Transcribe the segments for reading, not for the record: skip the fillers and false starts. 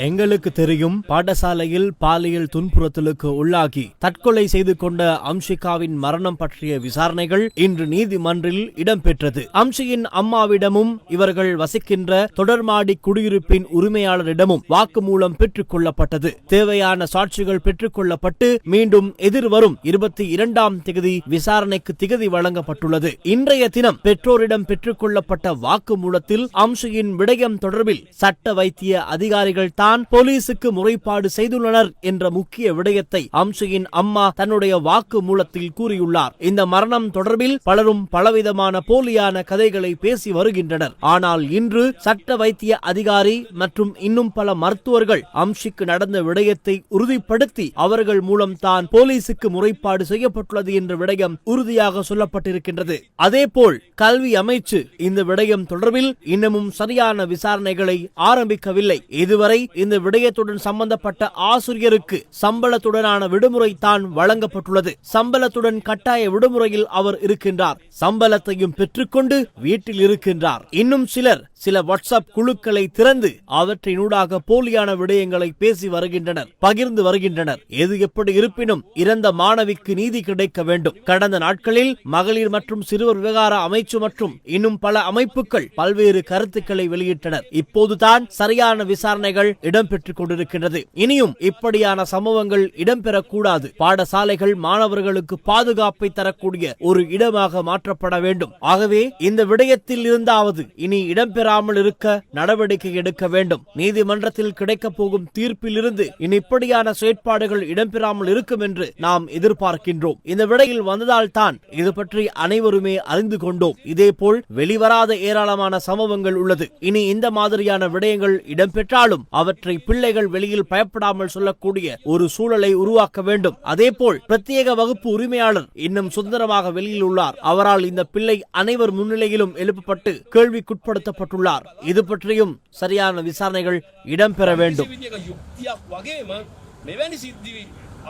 எங்களுக்கு தெரியும், பாடசாலையில் பாலியல் துன்புறுத்தலுக்கு உள்ளாகி தற்கொலை செய்து கொண்ட அம்ஷிகாவின் மரணம் பற்றிய விசாரணைகள் இன்று நீதிமன்றில் இடம்பெற்றது. அம்ஷியின் அம்மாவிடமும் இவர்கள் வசிக்கின்ற தொடர்மாடி குடியிருப்பின் உரிமையாளரிடமும் வாக்குமூலம் பெற்றுக் கொள்ளப்பட்டது. தேவையான சாட்சிகள் பெற்றுக் கொள்ளப்பட்டு மீண்டும் எதிர்வரும் 22ஆம் தேதி விசாரணைக்கு திகதி வழங்கப்பட்டுள்ளது. இன்றைய தினம் பெற்றோரிடம் பெற்றுக் கொள்ளப்பட்ட வாக்குமூலத்தில் அம்ஷியின் விடயம் தொடர்பில் சட்ட வைத்திய அதிகாரிகள் தான் போலீசுக்கு முறைப்பாடு செய்துள்ளனர் என்ற முக்கிய விடயத்தை அம்ஷியின் அம்மா தன்னுடைய வாக்கு மூலத்தில் கூறியுள்ளார். இந்த மரணம் தொடர்பில் பலரும் பலவிதமான போலியான கதைகளை பேசி வருகின்றனர். ஆனால் இன்று சட்ட வைத்திய அதிகாரி மற்றும் இன்னும் பல மருத்துவர்கள் அம்ஷிக்கு நடந்த விடயத்தை உறுதிப்படுத்தி அவர்கள் மூலம் தான் போலீசுக்கு முறைப்பாடு செய்யப்பட்டுள்ளது என்ற விடயம் உறுதியாக சொல்லப்பட்டிருக்கின்றது. அதேபோல் கல்வி அமைச்சு இந்த விடயம் தொடர்பில் இன்னமும் சரியான விசாரணைகளை ஆரம்பிக்கவில்லை. இதுவரை இந்த விடயத்துடன் சம்பந்தப்பட்ட ஆசிரியருக்கு சம்பளத்துடனான விடுமுறை தான் வழங்கப்பட்டுள்ளது. சம்பளத்துடன் கட்டாய விடுமுறையில் அவர் இருக்கின்றார். சம்பளத்தையும் பெற்றுக்கொண்டு வீட்டில் இருக்கின்றார். இன்னும் சிலர் சில வாட்ஸ்அப் குழுக்களை திறந்து அவற்றினூடாக போலியான விடயங்களை பேசி வருகின்றனர், பகிர்ந்து வருகின்றனர். எது எப்படி இருப்பினும் இறந்த மாணவிக்கு நீதி கிடைக்க வேண்டும். கடந்த நாட்களில் மகளிர் மற்றும் சிறுவர் விவகார அமைச்சு மற்றும் இன்னும் பல அமைப்புகள் பல்வேறு கருத்துக்களை வெளியிட்டனர். இப்போதுதான் சரியான விசாரணைகள் இடம்பெற்றுக் கொண்டிருக்கின்றது. இனியும் இப்படியான சம்பவங்கள் இடம்பெறக்கூடாது. பாடசாலைகள் மாணவர்களுக்கு பாதுகாப்பை தரக்கூடிய ஒரு இடமாக மாற்றப்பட வேண்டும். ஆகவே இந்த விடயத்தில் இருந்தாவது இனி இடம்பெறாமல் இருக்க நடவடிக்கை எடுக்க வேண்டும். நீதிமன்றத்தில் கிடைக்கப் போகும் தீர்ப்பில் இருந்து இனி இப்படியான செயற்பாடுகள் இடம்பெறாமல் இருக்கும் என்று நாம் எதிர்பார்க்கின்றோம். இந்த விடையில் வந்ததால் தான் இது பற்றி அனைவருமே அறிந்து கொண்டோம். இதேபோல் வெளிவராத ஏராளமான சம்பவங்கள் உள்ளது. இனி இந்த மாதிரியான விடயங்கள் இடம்பெற்றாலும் அவற்றை பிள்ளைகள் வெளியில் பயப்படாமல் சொல்லக்கூடிய ஒரு சூழலை உருவாக்க வேண்டும். அதேபோல் பிரத்யேக வகுப்பு உரிமையாளர் இன்னும் சுதந்திரமாக வெளியில் உள்ளார். அவரால் இந்த பிள்ளை அனைவர் முன்னிலையிலும் எழுப்பப்பட்டு கேள்விக்குட்படுத்தப்பட்டுள்ளார். இது பற்றியும் சரியான விசாரணைகள் இடம்பெற வேண்டும்.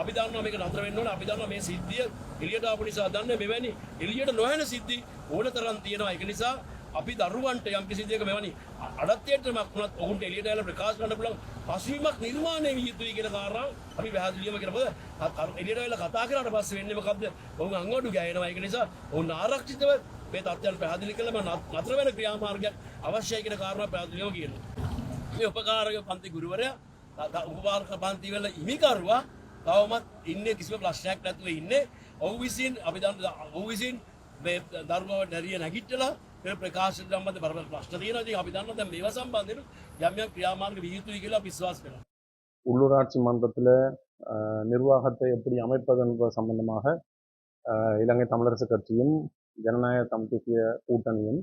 අපි දන්නවා මේක නතර වෙන්න ඕනේ. අපි දන්නවා මේ සිද්ධිය එළියට ආපු නිසා දන්නේ මෙවැනි එළියට නොයන සිද්ධි ඕන තරම් තියෙනවා. ඒක නිසා අපි දරුවන්ට යම් කිසි දෙයක මෙවැනි අඩත්තියටමක් වුණත් ඔවුන්ට එළියට ඇවිල්ලා ප්‍රකාශ කරන්න පුළුවන් පසුබිමක් නිර්මාණය විය යුතුයි කියන කාරණා අපි පැහැදිලිවම කියනවා. එළියට ඇවිල්ලා කතා කරාට පස්සේ වෙන්නේ මොකද්ද? ඔවුන් අංගවඩු ගෑනවා. ඒක නිසා ඔවුන් ආරක්ෂිතව මේ තත්ත්වයන් පැහැදිලි කළම නතර වෙන ක්‍රියාමාර්ගයක් අවශ්‍යයි කියන කාරණා පැහැදිලිවම කියනවා. මේ උපකාරක පන්ති ගුරුවරයා උපකාරක පන්ති වල හිමිකරුවා තවමත් ඉන්නේ කිසිම ප්‍රශ්නයක් නැතුව ඉන්නේ. ඔව් විසින් අපි දන්න ඔව් විසින් මේ ධර්මවට හරිය නැගිටලා මේ ප්‍රකාශ සම්බන්ධ බරපතල ප්‍රශ්න තියෙනවා. ඉතින් අපි දන්නවා දැන් මේවා සම්බන්ධයෙන් යම් යම් ක්‍රියාමාර්ග විය යුතුයි කියලා අපි විශ්වාස කරනවා. உள்ளூராட்சி மன்றத்தில் நிர்வாகத்தை எப்படி அமைப்பது என்பது சம்பந்தமாக இலங்கை தமிழரசு கட்சியும் ஜனநாயக தமிழ் தேசிய கூட்டணியும்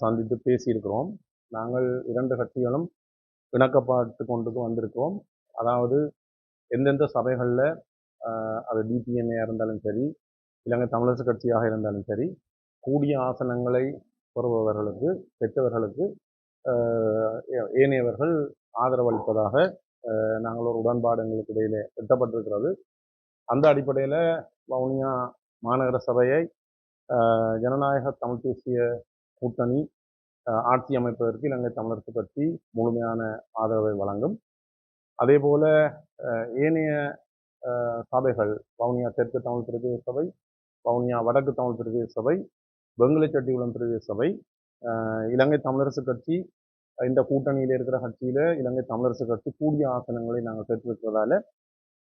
சந்தித்து பேசியிருக்கிறோம். நாங்கள் இரண்டு கட்சிகளும் இணக்கப்பாட்டு கொண்டு வந்திருக்கிறோம். அதாவது எந்தெந்த சபைகளில் அது டிபிஎன்ஏ இருந்தாலும் சரி, இலங்கை தமிழரசு கட்சியாக இருந்தாலும் சரி, கூடிய ஆசனங்களை பெறுபவர்களுக்கு பெற்றவர்களுக்கு ஏனையவர்கள் ஆதரவு அளிப்பதாக நாங்கள் ஒரு உடன்பாடு எங்களுக்கு இடையிலே எட்டப்பட்டிருக்கிறது. அந்த அடிப்படையில் வவுனியா மாநகர சபையை ஜனநாயக தமிழ் தேசிய கூட்டணி ஆட்சி அமைப்பதற்கு இலங்கை தமிழரசு கட்சி முழுமையான ஆதரவை வழங்கும். அதே போல ஏனைய சபைகள் வவுனியா தெற்கு தமிழ் பிரதேச சபை, வவுனியா வடக்கு தமிழ் பிரதேச சபை, வெங்கலச்செட்டிகுளம் பிரதேச சபை, இலங்கை தமிழரசு கட்சி இந்த கூட்டணியில் இருக்கிற கட்சியில் இலங்கை தமிழரசு கட்சி கூடிய ஆசனங்களை நாங்கள் பெற்றிருக்கிறதால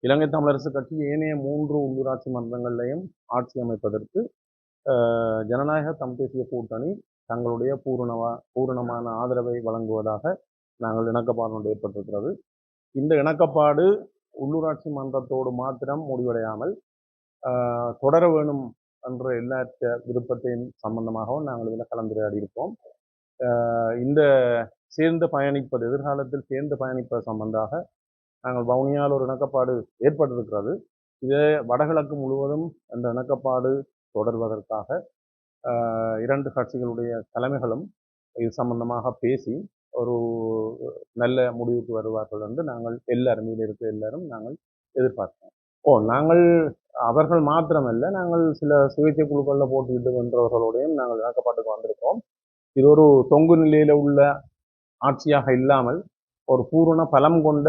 இலங்கை தமிழரசு கட்சி ஏனைய 3 உள்ளூராட்சி மன்றங்களையும் ஆட்சி அமைப்பதற்கு ஜனநாயக தமிழ் தேசிய கூட்டணி தங்களுடைய பூரணமான ஆதரவை வழங்குவதாக நாங்கள் இணக்கப்பாடு ஏற்பட்டிருக்கிறது. இந்த இணக்கப்பாடு உள்ளூராட்சி மன்றத்தோடு மாத்திரம் முடிவடையாமல் தொடர வேணும் என்ற எல்லா விருப்பத்தின் சம்பந்தமாகவும் நாங்கள் இதில் கலந்துரையாடி இருப்போம். இந்த சேர்ந்து பயணிப்பது எதிர்காலத்தில் சேர்ந்து பயணிப்பது சம்பந்தமாக நாங்கள் வவுனியாவில் ஒரு இணக்கப்பாடு ஏற்பட்டிருக்கிறது. இது வடகிழக்கு முழுவதும் அந்த இணக்கப்பாடு தொடர்வதற்காக இரண்டு கட்சிகளுடைய தலைமைகளும் இது சம்பந்தமாக பேசி ஒரு நல்ல முடிவுக்கு வருவார்கள் என்று நாங்கள் எல்லாரும் இதில் இருக்க எல்லாரும் நாங்கள் எதிர்பார்க்கிறோம். நாங்கள் அவர்கள் மாத்திரமல்ல, நாங்கள் சில சுயேட்சை குழுக்களில் போட்டியிட்டு வென்றவர்களோடையும் நாங்கள் இணக்கப்பாட்டுக்கு வந்திருக்கோம். இது ஒரு தொங்கு நிலையில உள்ள ஆட்சியாக இல்லாமல் ஒரு பூரண பலம் கொண்ட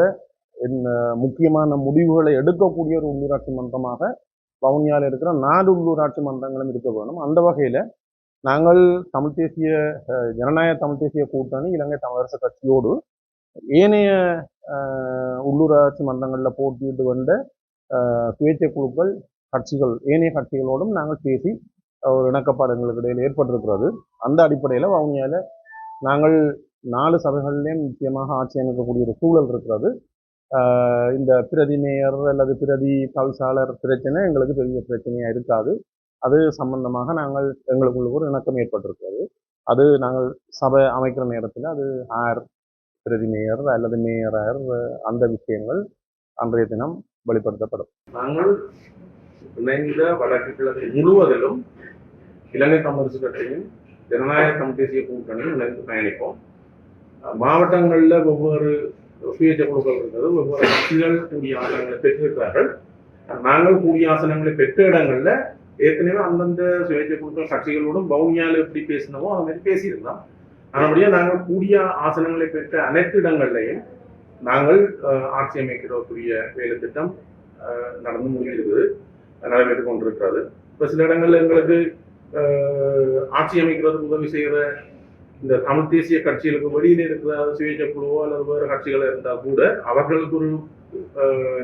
முக்கியமான முடிவுகளை எடுக்கக்கூடிய ஒரு உள்ளூராட்சி மன்றமாக வவுனியாவில் இருக்கிற 4 உள்ளூராட்சி மன்றங்களும் இருக்க வேணும். அந்த வகையில நாங்கள் தமிழ் தேசிய ஜனநாயக தமிழ் தேசிய கூட்டணி இலங்கை தமிழரசு கட்சியோடு ஏனைய உள்ளூராட்சி மன்றங்களில் போட்டியிட்டு வந்த சுயேட்சை குழுக்கள் கட்சிகள் ஏனைய கட்சிகளோடும் நாங்கள் பேசி ஒரு இணக்கப்பாடு எங்களுக்கு இடையில் ஏற்பட்டிருக்கிறது. அந்த அடிப்படையில் வவுனியாவில் நாங்கள் 4 சபைகளிலேயும் முக்கியமாக ஆட்சி அமைக்கக்கூடிய ஒரு சூழல் இருக்கிறது. இந்த பிரதி மேயர் அல்லது பிரதி தவிசாளர் பிரச்சனை எங்களுக்கு பெரிய பிரச்சனையாக இருக்காது. அது சம்பந்தமாக நாங்கள் எங்களுக்குள்ள ஒரு இணக்கம் ஏற்பட்டிருக்கிறது. அது நாங்கள் சபை அமைக்கிற நேரத்தில் அது பிரதி மேயர் அல்லது மேயர் அந்த விஷயங்கள் அன்றைய தினம் வெளிப்படுத்தப்படும். நாங்கள் இணைந்த வடக்கு கிழக்கு முழுவதிலும் இலங்கை தமிழரசு கட்சியும் ஜனநாயக தமிழ் தேசிய கூட்டணியும் இணைந்து பயணிப்போம். மாவட்டங்களில் ஒவ்வொரு சுயேட்சை குழுக்கள் இருக்கிறது, ஒவ்வொரு கட்சிகள் கூடிய ஆசனங்களை பெற்றிருக்கிறார்கள். நாங்கள் கூடிய ஆசனங்களை பெற்ற இடங்கள்ல ஏற்கனவே அந்தந்த சுயேட்சை குழுக்கள் கட்சிகளோடும் வவுனியாவில் எப்படி பேசினமோ அது மாதிரி பேசியிருந்தோம். அதனுடைய நாங்கள் கூடிய ஆசனங்களை பெற்ற அனைத்து இடங்கள்லையும் நாங்கள் ஆட்சி அமைக்கிறக்கூடிய வேலை திட்டம் நடந்து முடிகிறது, நடைபெற்றுக் கொண்டிருக்கிறது. இப்போ சில இடங்கள்ல எங்களுக்கு ஆட்சி அமைக்கிறதுக்கு உதவி செய்கிற இந்த தமிழ் தேசிய கட்சிகளுக்கு வெளியில இருக்கிற சுயேட்சை குழுவோ அல்லது வேறு கட்சிகள் இருந்தால் கூட அவர்களுக்கு ஒரு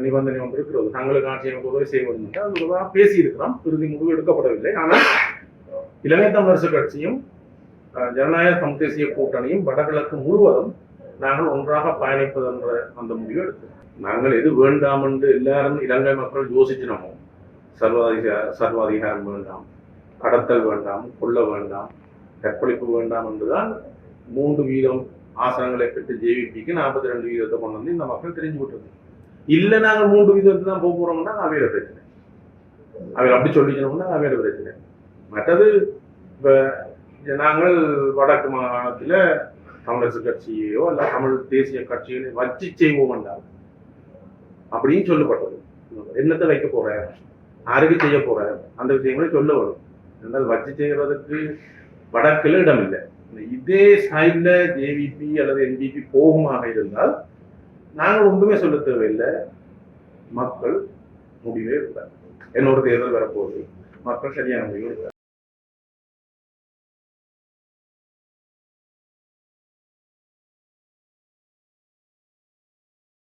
நிபந்தனை ஒன்று இருக்கிறது, தங்களுக்கு ஆட்சி அமைக்க உதவி செய்ய வேண்டும் என்று அது பேசியிருக்கிறோம். இறுதி முடிவு எடுக்கப்படவில்லை. ஆனால் இலங்கை தமிழரசு கட்சியும் ஜனநாயக தமிழ் தேசிய கூட்டணியும் வடகிழக்கு முழுவதும் நாங்கள் ஒன்றாக பயணிப்பது என்ற அந்த முடிவு எடுத்தோம். நாங்கள் எது வேண்டாம் என்று எல்லாரும் இலங்கை மக்கள் யோசிச்சினோமோ, சர்வாதிகாரம் வேண்டாம், கடத்தல் வேண்டாம், கொள்ள வேண்டாம், கற்பழிப்பு வேண்டாம் என்றுதான் 3% ஆசனங்களை பெற்று ஜேவிபிக்கு 42% கொண்டு வந்து இந்த மக்கள் தெரிஞ்சு விட்டுருக்கு. இல்லை நாங்கள் 3% தான் போகிறோம்னா அவையில பிரச்சனை, அவையில் அப்படி சொல்லிக்கணும்னா அவையில பிரச்சனை. மற்றது இப்போ நாங்கள் வடக்கு மாகாணத்தில் தமிழரசு கட்சியோ அல்ல தமிழ் தேசிய கட்சிகளை வச்சு செய்வோம் என்றால் அப்படின்னு சொல்லப்பட்டது. என்னத்தை வைக்க போற, யாருக்கு செய்ய போற, அந்த விஷயங்களை சொல்ல வரும். என்றால் வச்சு செய்கிறதுக்கு வடக்கில் இடம் இல்லை. இதே ஸ்டைல்ல ஜேவிபி அல்லது என்பிபி போகுமாக இருந்தால் நாங்கள் ஒன்றுமே சொல்ல தேவையில்லை, மக்கள் முடிவே இருப்பார். என்னோட தேர்தல் வரப்போகுது, மக்கள் சரியான முடிவு இருப்பார்.